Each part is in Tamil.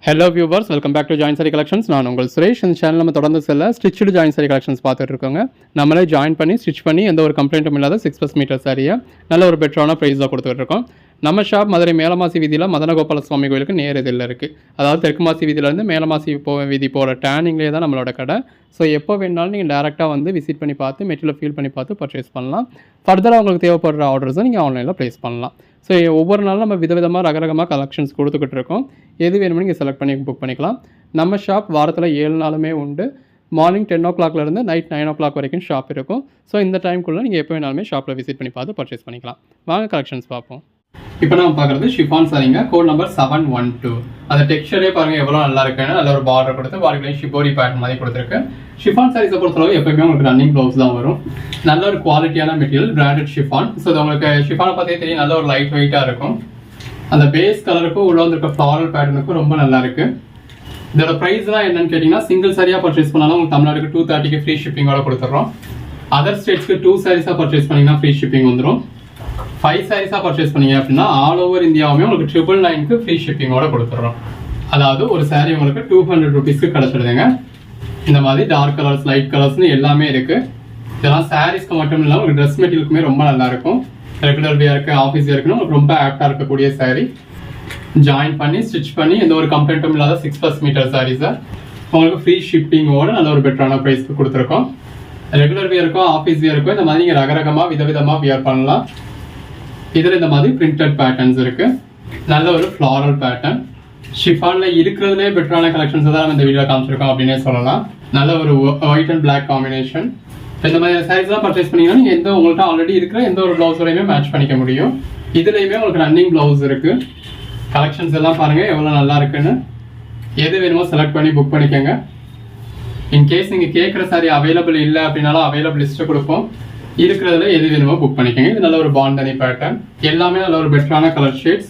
Hello viewers, welcome back to join sari collections. நான் உங்கள் சுரேஷ். இந்த சேனல் நம்ம தொடர்ந்து ஸ்டிச்சு ஜாயின் சாரி கலெக்ஷன்ஸ் பார்த்துட்டு இருக்கோங்க. நம்மளே ஜாயின் பண்ணி ஸ்டிச் பண்ணி எந்த ஒரு கம்ப்ளைண்ட்டும் இல்லாத 6+ மீட்டர் சாரியை நல்ல ஒரு பெட்டரான ப்ரைஸில் கொடுத்துட்டு இருக்கோம். நம்ம ஷாப் மதுரை மேலமாசி வீதியில் மதனகோபால சுவாமி கோயிலுக்கு நேர் இதில் இருக்குது. அதாவது தெற்கு மாசி வீதியிலேருந்து மேலமாசி வீதி போகிற டேர்னிங்லேயே தான் நம்மளோட கடை. ஸோ எப்போ வேணாலும் நீங்கள் டேரெக்டாக வந்து விசிட் பண்ணி பார்த்து மெட்டீரியல் ஃபீல் பண்ணி பார்த்து பர்ச்சேஸ் பண்ணலாம். ஃபர்தராக உங்களுக்கு தேவைப்படுற ஆர்டர்ஸை நீங்கள் ஆன்லைனில் ப்ளேஸ் பண்ணலாம். ஸோ ஒவ்வொரு நாளும் நம்ம விதவிதமாக ரகரகமாக கலெக்ஷன்ஸ் கொடுத்துக்கிட்டு இருக்கோம். எது வேணுமோ நீங்கள் செலக்ட் பண்ணி புக் பண்ணிக்கலாம். நம்ம ஷாப் வாரத்தில் 7 நாளுமே உண்டு. மார்னிங் 10 o'clockலேருந்து நைட் 9 o'clock வரைக்கும் ஷாப் இருக்கும். ஸோ இந்த டைம்குள்ளே நீங்கள் எப்போ வேணாலுமே ஷாப்பில் விசிட் பண்ணி பார்த்து பர்ச்சேஸ் பண்ணிக்கலாம். வாங்க கலெக்ஷன்ஸ் பார்ப்போம். இப்போ நம்ம பார்க்குறது ஷிஃபான் சாரிங்க. Code number 712. அந்த டெக்ஸ்சரே பாருங்கள் எவ்வளோ நல்லா இருக்குன்னு. நல்ல ஒரு பார்டர் கொடுத்து பார்டர்லையும் ஷிபோரி பேட்டர்ன் மாதிரி கொடுத்துருக்கு. ஷிஃபான் சாரீஸை பொறுத்தளவு எப்பவுமே உங்களுக்கு ரன்னிங் ப்ளவுஸ் தான் வரும். நல்ல ஒரு குவாலிட்டியான மெட்டீரியல், பிராண்டட் ஷிஃபான். ஸோ இது உங்களுக்கு ஷிஃபானை பார்த்தே தெரியும், நல்ல ஒரு லைட் வெயிட்டாக இருக்கும். அந்த பேஸ் கலருக்கும் உள்ள வந்துருக்க ஃப்ளாரல் பேட்டர்னுக்கும் ரொம்ப நல்லா இருக்கு. இதோட ப்ரைஸ்லாம் என்னன்னு கேட்டிங்கன்னா, சிங்கிள் சாரியாக பர்ச்சேஸ் பண்ணாலும் உங்களுக்கு தமிழ்நாடுக்கு 230 ஃப்ரீ ஷிப்பிங்கோட கொடுத்துட்றோம். அதர் ஸ்டேட்ஸ்க்கு 2 சாரீஸாக பர்ச்சேஸ் பண்ணிங்கன்னா ஃப்ரீ ஷிப்பிங் வந்துடும். 5 சாரீஸாக பர்ச்சேஸ் பண்ணீங்க அப்படின்னா ஆல் ஓவர் இந்தியாவுமே உங்களுக்கு 999 ஃப்ரீ ஷிப்பிங்கோட கொடுத்துட்றோம். அதாவது ஒரு சாரீ உங்களுக்கு 200 rupeesக்கு கிடச்சிடுதுங்க. இந்த மாதிரி டார்க் கலர்ஸ், லைட் கலர்ஸ்னு எல்லாமே இருக்கு. இதெல்லாம் சாரீஸ்க்கு மட்டும் இல்லாமல் உங்களுக்கு ட்ரெஸ் மெட்டீரியலுக்குமே ரொம்ப நல்லா இருக்கும். ரெகுலர் வேருக்கு, ஆஃபீஸ் வேருக்குன்னு உங்களுக்கு ரொம்ப ஆப்டாக இருக்கக்கூடிய சாரீ. ஜாயின் பண்ணி ஸ்டிச் பண்ணி எந்த ஒரு கம்ப்ளைண்ட்டும் இல்லாத 6+ மீட்டர் சாரீஸை உங்களுக்கு ஃப்ரீ ஷிப்பிங்கோட நல்ல ஒரு பெட்டரான ப்ரைஸ்க்கு கொடுத்துருக்கோம். ரெகுலர் வேருக்கோ ஆஃபீஸ் வேருக்கோ இந்த மாதிரி நீங்கள் ரகரகமாக விதவிதமாக வியர் பண்ணலாம். இதில் இந்த மாதிரி பிரிண்டட் பேட்டர்ன்ஸ் இருக்கு. நல்ல ஒரு ஃப்ளாரல் பேட்டர்ன். ஷிஃபான்ல இருக்கிறதுலே பெட்டரான கலெக்ஷன்ஸ் தான் நம்ம இந்த வீடியோ காமிச்சிருக்கோம் அப்படின்னே சொல்லலாம். நல்ல ஒரு ஒயிட் அண்ட் பிளாக் காம்பினேஷன். இந்த மாதிரி சாரீஸ்லாம் பர்ச்சேஸ் பண்ணீங்கன்னா நீங்கள் உங்கள்கிட்ட ஆல்ரெடி இருக்கிற எந்த ஒரு பிளவுஸோடையுமே மேட்ச் பண்ணிக்க முடியும். இதுலேயுமே உங்களுக்கு ரன்னிங் பிளவுஸ் இருக்கு. கலெக்ஷன்ஸ் எல்லாம் பாருங்க எவ்வளோ நல்லா இருக்குன்னு. எது வேணுமோ செலக்ட் பண்ணி புக் பண்ணிக்கோங்க. இன்கேஸ் நீங்கள் கேட்குற சாரி அவைலபிள் இல்லை அப்படின்னாலும் அவைலபிள் லிஸ்ட்டு கொடுப்போம். இருக்கிறதுல எது வேணுமோ புக் பண்ணிக்கோங்க. இது நல்ல ஒரு பாண்டனி பேட்டர்ன். எல்லாமே நல்ல ஒரு பெட்டரான colour shades.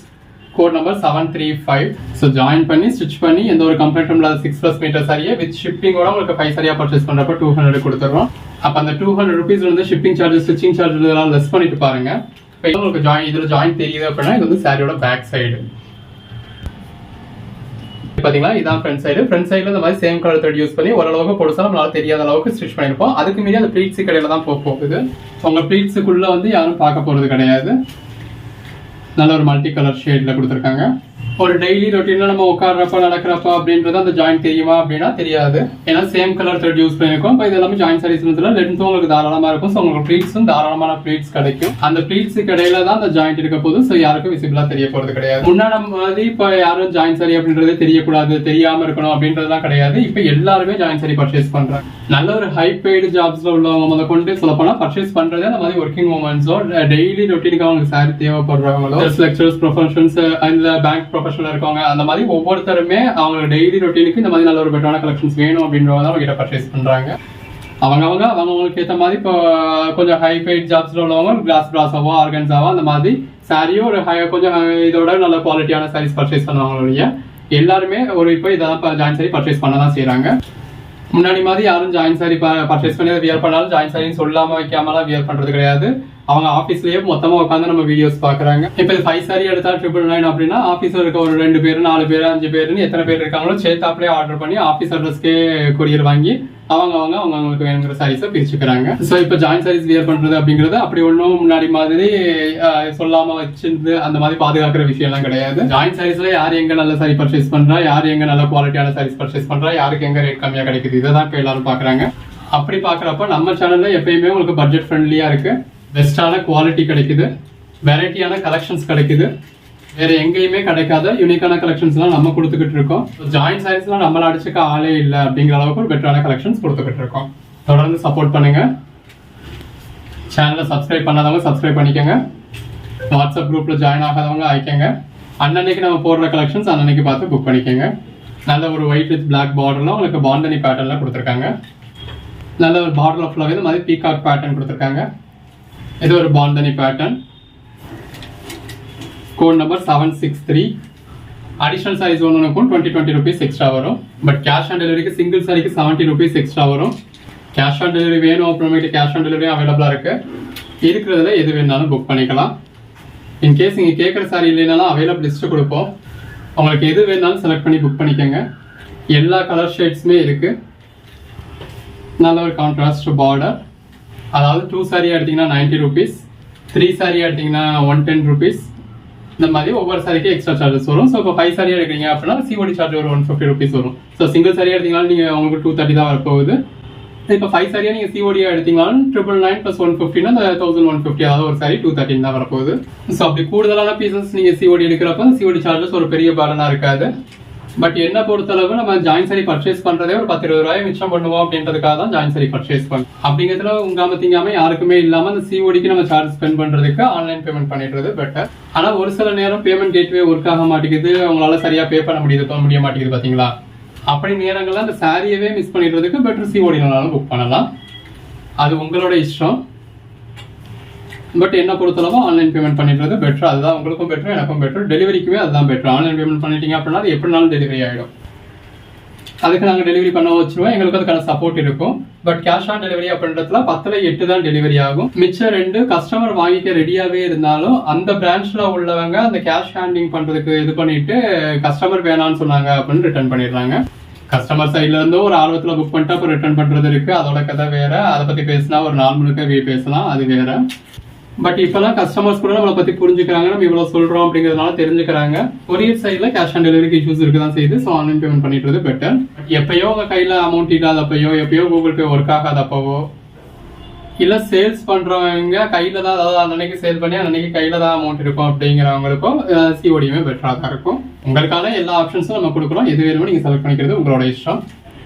Code number 735. So join பண்ணி ஸ்டிச் பண்ணி எந்த ஒரு கம்ப்ளைண்ட்டும் இல்லாத 6+ மீட்டர் சாரியை வித் ஷிப்பிங்கோட உங்களுக்கு 5 சாரியாக பர்ச்சேஸ் பண்ணுறப்ப 200 கொடுத்துட்றோம். அப்போ அந்த 200 rupees வந்து ஷிப்பிங் சார்ஜஸ், ஸ்டிச்சிங் சார்ஜஸ் இதெல்லாம் லெஸ் பண்ணிட்டு பாருங்க. இப்போ உங்களுக்கு இதில் ஜாயின் தெரியுது அப்படின்னா இது வந்து சாரியோட பேக் சைடு. பாத்தீங்களா, இதான் ஃப்ரண்ட் சைடு. ஃப்ரண்ட் சைடுல இந்த மாதிரி சேம் கலர் த்ரெட் யூஸ் பண்ணி ஓரளவுக்கு பொடுசா நம்மளால தெரியாத அளவுக்கு ஸ்டிச் பண்ணிருப்போம். அதுக்கு மீறி அந்த ப்ளீட்ஸ் கடையில தான் போகுது. உங்க ப்ளீட்ஸுக்குள்ள வந்து யாரும் பார்க்க போறது கிடையாது. நல்ல ஒரு மல்டி கலர் ஷேட்ல கொடுத்துருக்காங்க. ஒரு டெய்லி ரொட்டீன்ல நம்ம உட்கார்றப்ப நடக்கிறப்ப அப்படின்றது அந்த ஜாயின் தெரியுமா அப்படின்னா தெரியாது. ஏன்னா சேம் கலர் த்ரெட் யூஸ் பண்ணிருக்கோம். இப்போ இது எல்லாமே ஜாயின் சாரீஸ் லென்த்தும் உங்களுக்கு தாராளமா இருக்கும். ஸோ உங்களுக்கு ப்ளீட்ஸும் தாராளமான ப்ளீட்ஸ் கிடைக்கும். அந்த ப்ளீட்ஸ் கடையில தான் அந்த ஜாயிண்ட் இருக்க போது. ஸோ யாருக்கும் விசிபிளா தெரிய போறது கிடையாது. முன்னாடி மாதிரி இப்போ யாரும் ஜாயின் சாரி அப்படின்றது தெரியக்கூடாது, தெரியாம இருக்கணும் அப்படின்றதுலாம் கிடையாது. இப்போ எல்லாருமே ஜாயின் சாரி பர்ச்சேஸ் பண்றாங்க. நல்ல ஒரு ஹை பெய்டு ஜாப்ஸ்ல உள்ளவங்க முத கொண்டு சொல்ல போனா பர்ச்சேஸ் பண்றதே அந்த மாதிரி ஒர்க்கிங் உமன்ஸோ டெய்லி ரொட்டீனுக்கு அவங்களுக்கு சாரி தேவைப்படுறவங்களோ, லெக்சரர்ஸ், ப்ரொஃபஷனல்ஸ், இந்த பேங்க் ப்ரொஃபஷனல் இருக்கவங்க, அந்த மாதிரி ஒவ்வொருத்தருமே அவங்க டெய்லி ரொட்டீனுக்கு இந்த மாதிரி நல்ல ஒரு பெட்டரான கலெக்ஷன்ஸ் வேணும் அப்படின்றவங்க தான் அவங்க பர்ச்சேஸ் பண்றாங்க. அவங்களுக்கு ஏற்ற மாதிரி இப்போ கொஞ்சம் ஹை பெய்ட் ஜாப்ஸ்ல உள்ளவங்க கிளாஸ் பிராஸாவோ, ஆர்கன்ஸாவோ அந்த மாதிரி சாரியோ ஒரு கொஞ்சம் இதோட நல்ல குவாலிட்டியான சாரீஸ் பர்ச்சேஸ் பண்ணுவாங்க. எல்லாருமே ஒரு இப்போ இதெல்லாம் ஜாயின் சாரி பர்ச்சேஸ் பண்ண தான் செய்யறாங்க. முன்னாடி மாதிரி யாரும் ஜாயின் சாரி பர்ச்சேஸ் பண்ணி அதை வியர் பண்ணாலும் ஜாயின் சாரின்னு சொல்லாம வைக்காமலாம் வியர் பண்றது கிடையாது. அவங்க ஆஃபீஸ்லயே மொத்தமா உட்காந்து நம்ம வீடியோஸ் பாக்குறாங்க. இப்போ 5 சாரி எடுத்தா 999 அப்படின்னா ஆஃபீஸ்ல இருக்க ஒரு 2 பேர், 4 பேர், 5 பேருன்னு எத்தனை பேர் இருக்காங்களோ சேர்த்தாப்லேயே ஆர்டர் பண்ணி ஆஃபீஸ் அட்ரஸ்க்கே கொரியர் வாங்கி அவங்களுக்கு வேணுங்கிற சாரீஸை பிரிச்சுக்கிறாங்க. ஸோ இப்போ ஜாயின் சாரீஸ் வியர் பண்றது அப்படிங்கிறது அப்படி ஒன்றும் முன்னாடி மாதிரி சொல்லாம வச்சிருந்து அந்த மாதிரி பாதுகாக்கிற விஷயம் எல்லாம் கிடையாது. ஜாயின் சாரீஸ்ல யார் எங்க நல்ல சாரி பர்ச்சேஸ் பண்றா, யார் எங்க நல்ல குவாலிட்டியான சாரீஸ் பர்ச்சேஸ் பண்றா, யாருக்கு எங்க ரேட் கம்மியா கிடைக்குது, இதை தான் இப்போ எல்லாரும் பாக்குறாங்க. அப்படி பாக்குறப்ப நம்ம சேனல்ல எப்பயுமே உங்களுக்கு பட்ஜெட் ஃப்ரெண்ட்லியா இருக்கு. பெஸ்டான குவாலிட்டி கிடைக்குது, வெரைட்டியான கலெக்ஷன்ஸ் கிடைக்குது. வேற எங்கேயுமே கிடைக்காத யூனிக்கான கலெக்ஷன்ஸ்லாம் நம்ம கொடுத்துக்கிட்டு இருக்கோம். ஜாயின் சாரீஸ்லாம் நம்மள அடிச்சுக்க ஆளே இல்லை அப்படிங்கிற அளவுக்கு ஒரு பெட்டரான கலெக்ஷன்ஸ் கொடுத்துக்கிட்டு இருக்கோம். தொடர்ந்து சப்போர்ட் பண்ணுங்க. சேனலை சப்ஸ்கிரைப் பண்ணாதவங்க சப்ஸ்கிரைப் பண்ணிக்கோங்க. வாட்ஸ்அப் குரூப்ல ஜாயின் ஆகாதவங்க ஆயிக்கங்க. அன்னன்னைக்கு நம்ம போடுற கலெக்ஷன்ஸ் அன்னன்னைக்கு பார்த்து புக் பண்ணிக்கோங்க. நல்ல ஒரு ஒயிட் வித் பிளாக் பார்டர்ல உங்களுக்கு பாண்டனி பேட்டர்ன்ல கொடுத்துருக்காங்க. நல்ல ஒரு பார்டர் ஃபுல்லாவே இந்த மாதிரி பீகாக் பேட்டர்ன் கொடுத்துருக்காங்க. இது ஒரு bandhani pattern. Code number 763. Additional saris ஒன்றுக்கும் 20 rupees எக்ஸ்ட்ரா வரும். பட் கேஷ் ஆன் டெலிவரிக்கு சிங்கிள் சாரிக்கு 70 rupees எக்ஸ்ட்ரா வரும். கேஷ் ஆன் டெலிவரி வேணும் அப்புறமேட்டு கேஷ் ஆன் டெலிவரி அவைலபிளா இருக்கு. இருக்கிறதுல எது வேணாலும் புக் பண்ணிக்கலாம். இன்கேஸ் நீங்க கேட்குற சாரி இல்லைனாலும் அவைலபிள் லிஸ்ட் கொடுப்போம். உங்களுக்கு எது வேணாலும் செலக்ட் பண்ணி புக் பண்ணிக்கோங்க. எல்லா கலர் ஷேட்ஸுமே இருக்குது. நல்ல ஒரு கான்ட்ராஸ்ட் பார்டர். அதாவது 2 சாரியாக எடுத்திங்கன்னா 90 rupees, 3 சாரியாக எடுத்திங்கன்னா 110 rupees. இந்த மாதிரி ஒவ்வொரு சாரிக்கு எக்ஸ்ட்ரா சார்ஜஸ் வரும். ஸோ இப்போ 5 சாரியாக எடுக்கிறீங்க அப்படின்னா சிஓடி சார்ஜ் ஒரு 150 rupees வரும். ஸோ சிங்கிள் சாரியாக எடுத்தீங்கன்னா நீங்கள் உங்களுக்கு 230 தான் வரப்போகுது. இப்போ 5 சாரியாக நீங்கள் சிஓடியாக எடுத்தீங்கனாலும் 999 + 150 அந்த 1150, அதாவது ஒரு சாரி 213 தான் வரப்போகுது. ஸோ அப்படி கூடுதலான பீசஸ் நீங்கள் சிஓடி எடுக்கிறப்ப சிஓடி சார்ஜஸ் ஒரு பெரிய பலனாக இருக்காது. பட் என்ன பொறுத்தளவு நம்ம ஜாயின் சாரி பர்ச்சேஸ் பண்றதே ஒரு 10-20 ரூபாய் மிச்சம் பண்ணுவோம் அப்படின்றதுக்காக தான் ஜாயின் சாரி பர்ச்சேஸ் பண்ணுவோம். அப்படிங்கிறதுல உங்காம திங்காம யாருக்குமே இல்லாம அந்த சிஓடிக்கு நம்ம சார்ஜ் ஸ்பெண்ட் பண்றதுக்கு ஆன்லைன் பேமெண்ட் பண்ணிடுறது பெட்டர். ஆனா ஒரு சில நேரம் பேமெண்ட் கேட்வே ஒர்க் ஆக மாட்டேங்குது, உங்களால சரியா பே பண்ண முடிய மாட்டேங்குது பாத்தீங்களா? அப்படி நேரங்கள்ல அந்த சாரியவே மிஸ் பண்ணிடுறதுக்கு பெட்டர் சிஓடினாலும் புக் பண்ணலாம். அது உங்களோட இஷ்டம். பட் என்ன பொறுத்தளவு ஆன்லைன் பேமெண்ட் பண்ணிடுறது பெட்டர். அதுதான் உங்களுக்கும் பெட்டர், எனக்கும் பெட்டர், டெலிவரிக்குமே அதுதான் பெட்டர். ஆன்லைன் பேமெண்ட் பண்ணிட்டீங்க அப்படின்னா அது எப்படினாலும் டெலிவரி ஆகிடும். அதுக்கு நாங்கள் டெலிவரி பண்ண வச்சுருவோம், எங்களுக்கு அதுக்கான சப்போர்ட் இருக்கும். பட் கேஷ் ஆன் டெலிவரி அப்படின்றதுல 10ல் 8 தான் டெலிவரி ஆகும். மிச்சம் 2 கஸ்டமர் வாங்கிக்க ரெடியாகவே இருந்தாலும் அந்த பிரான்ச்சில் உள்ளவங்க அந்த கேஷ் ஹேண்டிங் பண்ணுறதுக்கு இது பண்ணிட்டு கஸ்டமர் வேணான்னு சொன்னாங்க அப்படின்னு ரிட்டர்ன் பண்ணிடுறாங்க. கஸ்டமர் சைட்ல இருந்து ஒரு ஆர்வத்தில் புக் பண்ணிட்டு அப்புறம் ரிட்டர்ன் பண்ணுறது இருக்கு, அதோட கதை வேற. அதை பற்றி பேசினா ஒரு 4 முழுக்க பேசலாம், அது வேற. பட் இப்போலாம் கஸ்டமர்ஸ் கூட நம்மளை பற்றி புரிஞ்சுக்கிறாங்க, நம்ம இவ்வளோ சொல்கிறோம் அப்படிங்கிறதுனால தெரிஞ்சுக்கிறாங்க. கொரியர் சைடில் கேஷ் ஆன் டெலிவரிக்கு இஷ்யூஸ் இருக்க தான் செய்யுது. ஸோ ஆன்லைன் பேமெண்ட் பண்ணிடுறது பெட்டர். எப்பயோ உங்கள் கையில் அமௌண்ட் இல்லாதப்பையோ, எப்பயோ கூகுள் பே ஒர்க் ஆகாதப்பவோ, இல்லை சேல்ஸ் பண்ணுறவங்க கையில் தான், அதாவது அன்னைக்கு சேல் பண்ணி அன்னைக்கு கையில் தான் அமௌண்ட் இருக்கும் அப்படிங்கிறவங்களுக்கும் சிஓடியுமே பெட்டராக தான் இருக்கும். உங்களுக்கான எல்லா ஆப்ஷன்ஸும் நம்ம கொடுக்குறோம். எது வேணுமோ நீங்கள் செலக்ட் பண்ணிக்கிறது உங்களோட இஷ்டம்.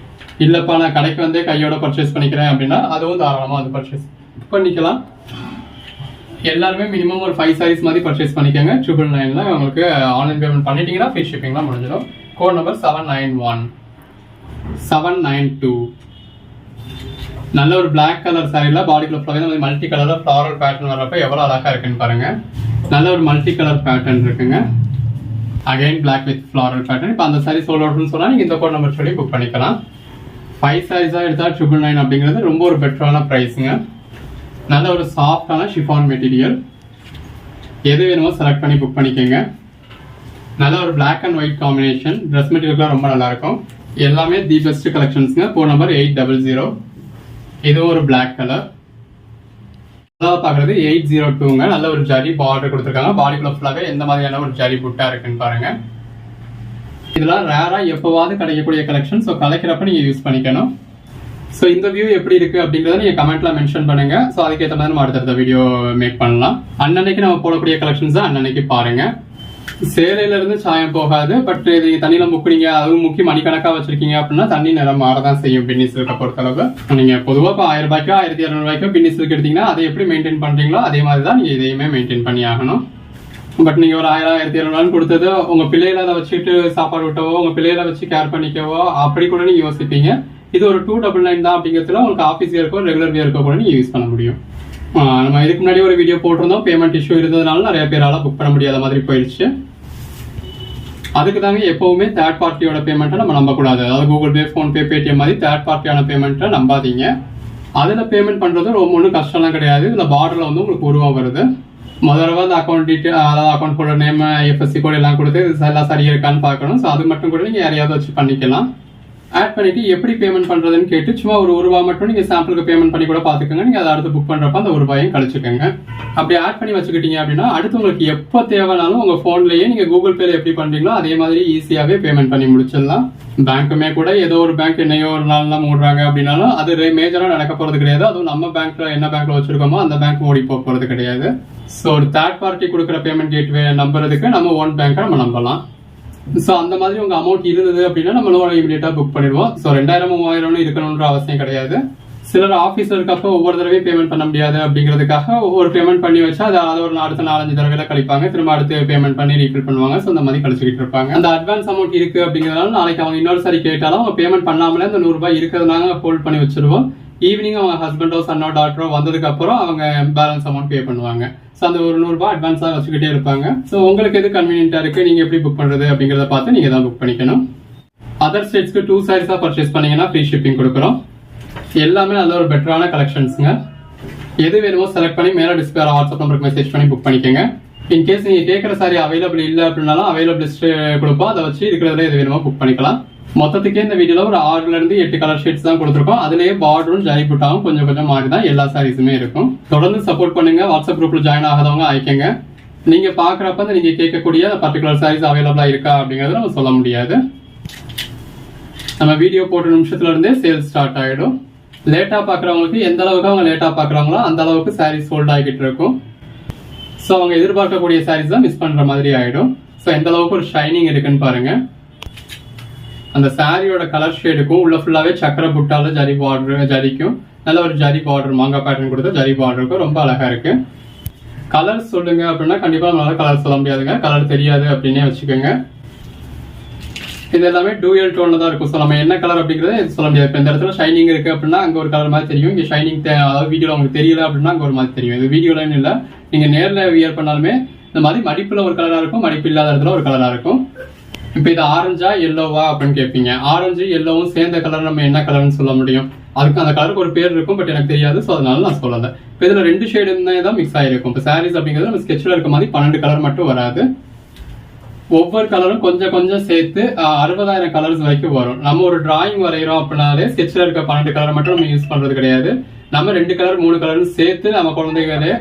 இல்லைப்பா நான் கடைக்கு வந்து கையோட பர்ச்சேஸ் பண்ணிக்கிறேன் அப்படின்னா அதுவும் தாராளமாக அது பர்ச்சேஸ் பண்ணிக்கலாம். எல்லாருமே மினிமம் ஒரு 5 சாரீஸ் மாதிரி பர்ச்சேஸ் பண்ணிக்கோங்க. 999ல உங்களுக்கு ஆன்லைன் பேமெண்ட் பண்ணிட்டீங்கன்னா ஃப்ரீ ஷிப்பிங்லாம் முடிஞ்சிடும். Code number 791-792. நல்ல ஒரு பிளாக் கலர் சாரியில் பாடிக்குள்ள ஃப்ளவர் மல்டி கலரில் ஃப்ளாரல் பேட்டர்ன் வர்றப்ப எவ்வளோ அழகாக இருக்குன்னு பாருங்க. நல்ல ஒரு மல்டி கலர் பேட்டர்ன் இருக்குங்க. Again black with floral pattern. இப்போ அந்த சாரி சோல்ட் அவுட்னு சொன்னால் நீங்கள் இந்த கோட் நம்பர் சொல்லி புக் பண்ணிக்கலாம். 5 சாரீஸாக எடுத்தால் 999 அப்படிங்கிறது ரொம்ப ஒரு பெட்டரான ப்ரைஸுங்க. நல்ல ஒரு சாஃப்டான ஷிஃபான் மெட்டீரியல். எது வேணுமோ செலக்ட் பண்ணி புக் பண்ணிக்கோங்க. நல்ல ஒரு black and white combination. Dress மெட்டீரியல்லாம் ரொம்ப நல்லாயிருக்கும். எல்லாமே தி பெஸ்ட் கலெக்ஷன்ஸுங்க. Code number 800. இதுவும் ஒரு பிளாக் கலர். அதாவது பார்க்குறது 802ங்க. நல்ல ஒரு ஜரி பார்டர் கொடுத்துருக்காங்க. பாடிக்குள்ள ஃபுல்லாகவே எந்த மாதிரியான ஒரு ஜரி புட்டா இருக்குன்னு பாருங்க. இதெல்லாம் ரேராக எப்போவாது கிடைக்கக்கூடிய கலெக்ஷன். ஸோ கலைக்கிறப்ப நீங்கள் யூஸ் பண்ணிக்கணும். ஸோ இந்த வியூ எப்படி இருக்கு அப்படிங்கிறத நீங்கள் கமெண்ட்ல மென்ஷன் பண்ணுங்க. ஸோ அதுக்கேற்ற மாதிரி நம்ம அடுத்த வீடியோ மேக் பண்ணலாம். அன்னன்னைக்கு நம்ம போடக்கூடிய கலெக்ஷன்ஸ் தான் அன்னன்னைக்கு பாருங்க. சேலையில இருந்து சாயம் போகாது. பட் இது தண்ணியில முக்குறீங்க, அதுவும் முக்கிய மணிக்கணக்காக வச்சிருக்கீங்க அப்படின்னா தண்ணி நிறம் மாறதான் செய்யும். பின்னி சில்கை பொறுத்தளவு நீங்க பொதுவாக இப்போ 1000 ரூபாய்க்கோ 1200 ரூபாய்க்கோ பின்னி சில்க் எடுத்தீங்கன்னா அதை எப்படி மெயின்டைன் பண்றீங்களோ அதே மாதிரி தான் நீங்க இதையுமே மெயின்டைன் பண்ணி ஆகணும். பட் நீங்க ஒரு 1000-1200 கொடுத்தது உங்க பிள்ளைகளை அதை வச்சுட்டு சாப்பாடு விட்டவோ, உங்க பிள்ளைகளை வச்சு கேர் பண்ணிக்கவோ அப்படி கூட நீங்க யோசிப்பீங்க. இது ஒரு 299 தான் அப்படிங்கிறதுல உங்களுக்கு ஆஃபீஸ் வியர்க்கோ ரெகுலர் வியர்க்கோ கூட நீங்கள் யூஸ் பண்ண முடியும். நம்ம இதுக்கு முன்னாடி ஒரு வீடியோ போட்டிருந்தோம். பேமெண்ட் இஷ்யூ இருந்ததுனால நிறைய பேரால புக் பண்ண முடியாத மாதிரி போயிடுச்சு. அதுக்கு தாங்க எப்பவுமே தேர்ட் பார்ட்டியோட பேமெண்ட்டை நம்ம நம்பக்கூடாது. அதாவது கூகுள் பே, ஃபோன்பே, பேடிஎம் மாதிரி தேர்ட் பார்ட்டியான பேமெண்ட்டை நம்பாதீங்க. அதில் பேமெண்ட் பண்ணுறது ரொம்ப ஒன்றும் கஷ்டம்லாம் கிடையாது. இந்த பார்டரில் வந்து உங்களுக்கு உருவம் வருது. முதல்ல அந்த அக்கௌண்ட் டீட்டெயில், அதாவது அக்கௌண்ட் கோட நேம், எஃப்எஸ்சி கோட் எல்லாம் கொடுத்து எல்லாம் சரியா இருக்கான்னு பார்க்கணும். ஸோ அது மட்டும் கூட நீங்கள் யாரையாவது வச்சு பண்ணிக்கலாம். ஆட் பண்ணிட்டு எப்படி பேமெண்ட் பண்றதுன்னு கேட்டு சும்மா ஒரு ரூபா மட்டும் நீங்க சாம்பிளுக்கு பேமெண்ட் பண்ணி கூட பாத்துக்கோங்க. நீங்க அதை அடுத்து புக் பண்றப்ப அந்த ரூபாயும் கழிச்சுக்கோங்க. அப்படி ஆட் பண்ணி வச்சுக்கிட்டீங்க அப்படின்னா அடுத்து உங்களுக்கு எப்போ தேவைனாலும் உங்க போன்லயே நீங்க கூகுள் பேல எப்படி பண்றீங்களோ அதே மாதிரி ஈஸியாவே பேமெண்ட் பண்ணி முடிச்சிடலாம். பேங்க்குமே கூட ஏதோ ஒரு பேங்க் என்னையோ ஒரு நாள் தான் மூடுறாங்க அப்படின்னாலும் அது மேஜரா நடக்க போறது கிடையாது. அதுவும் நம்ம பேங்க்ல என்ன பேங்க்ல வச்சிருக்கோமோ அந்த பேங்க் ஓடி போறது கிடையாது. ஸோ ஒரு தேர்ட் பார்ட்டி கொடுக்குற பேமெண்ட் கேட்வே நம்புறதுக்கு நம்ம ஓன் பேங்கை நம்ம நம்பலாம். ஸோ அந்த மாதிரி உங்க அமௌண்ட் இருந்தது அப்படின்னா நம்மளும் இமீடியட்டா புக் பண்ணிடுவோம். ஸோ 2000-3000 இருக்கணும்ன்ற அவசியம் கிடையாது. சிலர் ஆஃபீஸில் இருக்கப்போ ஒவ்வொரு தடவையும் பேமெண்ட் பண்ண முடியாது அப்படிங்கிறதுக்காக ஒரு பேமெண்ட் பண்ணி வச்சா அதை ஒரு அடுத்த 4-5 தடவையில கழிப்பாங்க. திரும்ப அடுத்து பேமெண்ட் பண்ணி ரீஃபில் பண்ணுவாங்க. ஸோ இந்த மாதிரி கழிச்சுக்கிட்டு இருப்பாங்க. அந்த அட்வான்ஸ் அமௌண்ட் இருக்கு அப்படிங்கிறதுனால நாளைக்கு அவங்க இன்னொரு சாரி கேட்டாலும் அவங்க பேமெண்ட் பண்ணாமலே அந்த 100 ரூபாய் இருக்கிறதுனால ஹோல்ட் பண்ணி வச்சிருவோம். ஈவினிங் அவங்க ஹஸ்பண்டோ சன்னோ டாக்டரோ வந்ததுக்கு அப்புறம் அவங்க பேலன்ஸ் அமௌண்ட் பே பண்ணுவாங்க. ஸோ அந்த ஒரு 100 ரூபாய் அட்வான்ஸாக வச்சுக்கிட்டே இருப்பாங்க. ஸோ உங்களுக்கு எது கன்வீனியன்ட்டா இருக்கு, நீங்க எப்படி புக் பண்றது அப்படிங்கிறத பார்த்து நீங்க தான் புக் பண்ணிக்கணும். அதர் ஸ்டேட்ஸ்க்கு 2 சாரீஸா பர்ச்சேஸ் பண்ணீங்கன்னா ஃப்ரீ ஷிப்பிங் கொடுக்குறோம். எல்லாமே நல்ல ஒரு பெட்டரான கலெக்ஷன்ஸுங்க. எது வேணுமோ செலக்ட் பண்ணி மேலே டிஸ்பிளே வாட்ஸ்அப் நம்பருக்கு மெசேஜ் பண்ணி புக் பண்ணிக்கோங்க. இன்கேஸ் நீங்கள் கேட்குற சாரி அவைலபிள் இல்லை அப்படின்னாலும் அவைலபிள் லிஸ்ட் கொடுப்போம். அதை வச்சு இருக்கிறதுல எது வேணுமோ புக் பண்ணிக்கலாம். மொத்தத்துக்கே இந்த வீடியோவில் ஒரு 6லேருந்து 8 கலர் ஷேட்ஸ் தான் கொடுத்துருக்கோம். அதுலேயே பார்டரும் ஜரி புட்டாவும் கொஞ்சம் கொஞ்சம் மாறி தான் எல்லா சாரீஸுமே இருக்கும். தொடர்ந்து சப்போர்ட் பண்ணுங்க. வாட்ஸ்அப் குரூப்பில் ஜாயின் ஆகாதவங்க ஆயிக்கங்க. நீங்கள் பார்க்குறப்ப நீங்கள் கேட்கக்கூடிய பர்டிகுலர் சாரீஸ் அவைலபிளாக இருக்கா அப்படிங்கிறத நம்ம சொல்ல முடியாது. நம்ம வீடியோ போட்ட நிமிஷத்துல இருந்தே சேல்ஸ் ஸ்டார்ட் ஆகிடும். லேட்டாக பார்க்குறவங்களுக்கு எந்த அளவுக்கு அவங்க லேட்டாக பார்க்குறாங்களோ அந்த அளவுக்கு சாரீஸ் சோல்ட் ஆகிட்டு இருக்கும். ஸோ அவங்க எதிர்பார்க்கக்கூடிய சாரீஸ் தான் மிஸ் பண்ணுற மாதிரி ஆகிடும். ஸோ எந்த அளவுக்கு ஒரு ஷைனிங் இருக்குன்னு பாருங்க. அந்த சாரியோட கலர் ஷேடுக்கும் உள்ள ஃபுல்லாகவே சக்கரை புட்டால ஜரி பார்டர் ஜரிக்கும் நல்ல ஒரு ஜரி பார்டர் மாங்காய் பேட்டர்ன் கொடுத்த ஜரி பார்டருக்கும் ரொம்ப அழகா இருக்கு. கலர் சொல்லுங்க அப்படின்னா கண்டிப்பாக நம்மளால கலர் சொல்ல முடியாதுங்க. கலர் தெரியாது அப்படின்னே வச்சுக்கோங்க. இது எல்லாமே டூயல் டோன்ல தான் இருக்கும். ஸோ நம்ம என்ன கலர் அப்படிங்கிறத சொல்ல முடியாது. இப்போ இந்த இடத்துல ஷைனிங் இருக்கு அப்படின்னா அங்கே ஒரு கலர் மாதிரி தெரியும். இங்கே ஷைனிங் அதாவது வீடியோவில் உங்களுக்கு தெரியல அப்படின்னா அங்கே ஒரு மாதிரி தெரியும். இது வீடியோலன்னு இல்லை, நீங்கள் நேரில் வியர் பண்ணாலுமே இந்த மாதிரி மடிப்பில் ஒரு கலராக இருக்கும், மடிப்பு இல்லாத இடத்துல ஒரு கலராக இருக்கும். இப்போ இது ஆரஞ்சா எல்லோவா அப்படின்னு கேட்பீங்க. ஆரஞ்சு எல்லோவும் சேர்ந்த கலர் நம்ம என்ன கலர்னு சொல்ல முடியும்? அதுக்கு அந்த கலருக்கு ஒரு பேர் இருக்கும், பட் எனக்கு தெரியாது. ஸோ அதனால நான் சொல்லலை. இப்போ இதில் 2 ஷேடுமே தான் மிக்ஸ் ஆகிருக்கும். இப்போ சாரீஸ் அப்படிங்கிறது நம்ம ஸ்கெட்சில் இருக்க மாதிரி 12 கலர் மட்டும் வராது. ஒவ்வொரு கலரும் கொஞ்சம் கொஞ்சம் சேர்த்து 60,000 கலர்ஸ் வரைக்கும் வரும். நம்ம ஒரு டிராயிங் வரைகிறோம் அப்படின்னாலே ஸ்கெட்சில் இருக்க 12 கலர் மட்டும் நம்ம யூஸ் பண்றது கிடையாது. நம்ம 2 கலர் 3 கலர்னு சேர்த்து நம்ம குழந்தைகளே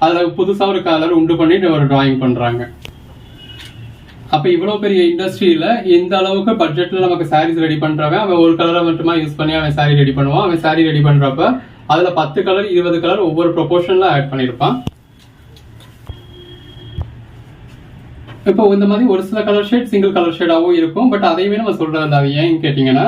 அதில் புதுசாக ஒரு கலர் உண்டு பண்ணிட்டு ஒரு டிராயிங் பண்றாங்க. அப்ப இவ்வளவு பெரிய இண்டஸ்ட்ரியில இந்த அளவுக்கு பட்ஜெட்ல நமக்கு சாரீஸ் ரெடி பண்றவன் அவன் ஒரு கலரை மட்டுமா யூஸ் பண்ணி அவன் சாரி ரெடி பண்ணுவான். அவன் சாரி ரெடி பண்றப்ப அதுல 10 கலர் 20 கலர் ஒவ்வொரு ப்ரொபோர்ஷன்ல ஆட் பண்ணிருப்பான். இப்போ இந்த மாதிரி ஒரு சில கலர் ஷேட் சிங்கிள் கலர் ஷேடாவும் இருக்கும். பட் அதையுமே நம்ம சொல்றது அது ஏன்னு கேட்டீங்கன்னா,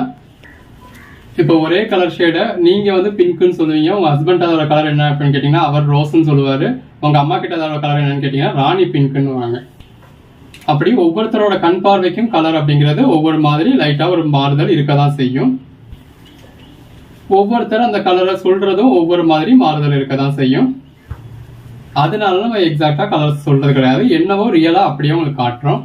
இப்போ ஒரே கலர் ஷேடை நீங்க வந்து பிங்க்னு சொல்லுவீங்க, உங்க ஹஸ்பண்ட் அதோட கலர் என்ன அப்படின்னு கேட்டீங்கன்னா அவர் ரோஸ்ன்னு சொல்லுவாரு. உங்க அம்மா கிட்ட அதோட கலர் என்னன்னு கேட்டீங்கன்னா ராணி பிங்க்னு வாங்க. அப்படி ஒவ்வொருத்தரோட கண் பார்வைக்கும் கலர் அப்படிங்கிறது ஒவ்வொரு மாதிரி லைட்டா ஒரு மாறுதல் இருக்கதான் செய்யும். ஒவ்வொருத்தரும் அந்த கலரை சொல்றதும் ஒவ்வொரு மாதிரி மாறுதல் இருக்கதான் செய்யும். அதனால நம்ம எக்ஸாக்டா கலர்ஸ் சொல்றது கிடையாது. என்னவோ ரியலா அப்படியே உங்களுக்கு காட்டுறோம்.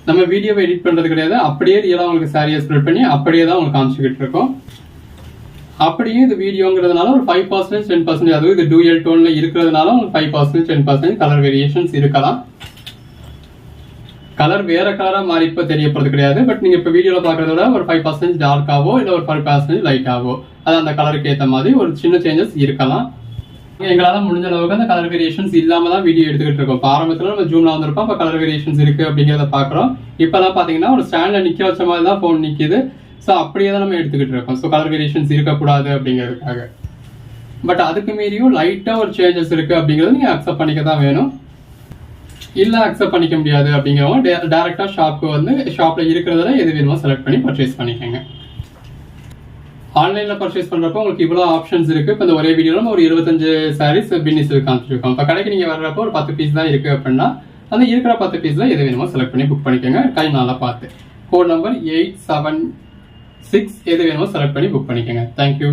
நம்ம வீடியோவை எடிட் பண்றது கிடையாது. அப்படியே ரியலா உங்களுக்கு சாரியை ஸ்ப்ரெட் பண்ணி அப்படியே தான் உங்களுக்கு காமிச்சுக்கிட்டு இருக்கோம். அப்படியே இது வீடியோங்கிறதுனால ஒரு 5% 10%, அதுவும் இது டூயல் டோன்ல இருக்கிறதுனால உங்களுக்கு 5% 10% கலர் வேரியேஷன்ஸ் இருக்கலாம். கலர் வேற கலரா மாறி இப்ப தெரியப்படுறது கிடையாது. பட் நீங்க இப்ப வீடியோல பாக்குறதோட ஒரு 5% டார்க்காவோ இல்ல ஒரு 5% லைட்டாவோ அது அந்த கலருக்கு ஏற்ற மாதிரி ஒரு சின்ன சேஞ்சஸ் இருக்கலாம். எங்களால முடிஞ்ச அளவுக்கு அந்த கலர் வேரியேஷன்ஸ் இல்லாம தான் வீடியோ எடுத்துக்கிட்டு இருக்கோம். ஆரம்பத்துல நம்ம ஜூம்ல வந்திருப்போம், இப்ப கலர் வேரியேஷன்ஸ் இருக்கு அப்படிங்கிறத பாக்குறோம். இப்பெல்லாம் பாத்தீங்கன்னா ஒரு ஸ்டாண்ட்ல நிக்க வச்ச மாதிரி தான் போன் நிக்குது. ஸோ அப்படியே தான் நம்ம எடுத்துக்கிட்டு இருக்கோம். ஸோ கலர் வேரியேஷன்ஸ் இருக்கக்கூடாது அப்படிங்கிறதுக்காக. பட் அதுக்கு மீறியும் லைட்டா ஒரு சேஞ்சஸ் இருக்கு அப்படிங்கிறது நீங்க அக்செப்ட் பண்ணிக்க தான் வேணும். இல்ல அக்செப்ட் பண்ணிக்க முடியாது அப்படிங்கிறவங்க டைரக்டா ஷாப்க்கு வந்து ஷாப்ல இருக்கிறதுல எது வேணுமோ செலக்ட் பண்ணி பர்ச்சேஸ் பண்ணிக்கோங்க. ஆன்லைன்ல பர்ச்சேஸ் பண்றப்போ உங்களுக்கு இவ்வளவு ஆப்ஷன்ஸ் இருக்கு. இப்போ இந்த ஒரே வீடியோல நம்ம ஒரு 25 சாரீஸ் பின்னிஸ் காமிச்சிருக்கோம். இப்போ கடைக்கு நீங்க வர்றப்போ ஒரு 10 பீஸ் தான் இருக்கு அப்படின்னா அந்த இருக்கிற 10 பீஸ்ல எது வேணுமோ செலக்ட் பண்ணி புக் பண்ணிக்கோங்க. டைம் நல்லா பார்த்து கோட் நம்பர் 876 எது வேணுமோ செலக்ட் பண்ணி புக் பண்ணிக்கோங்க. தேங்க்யூ.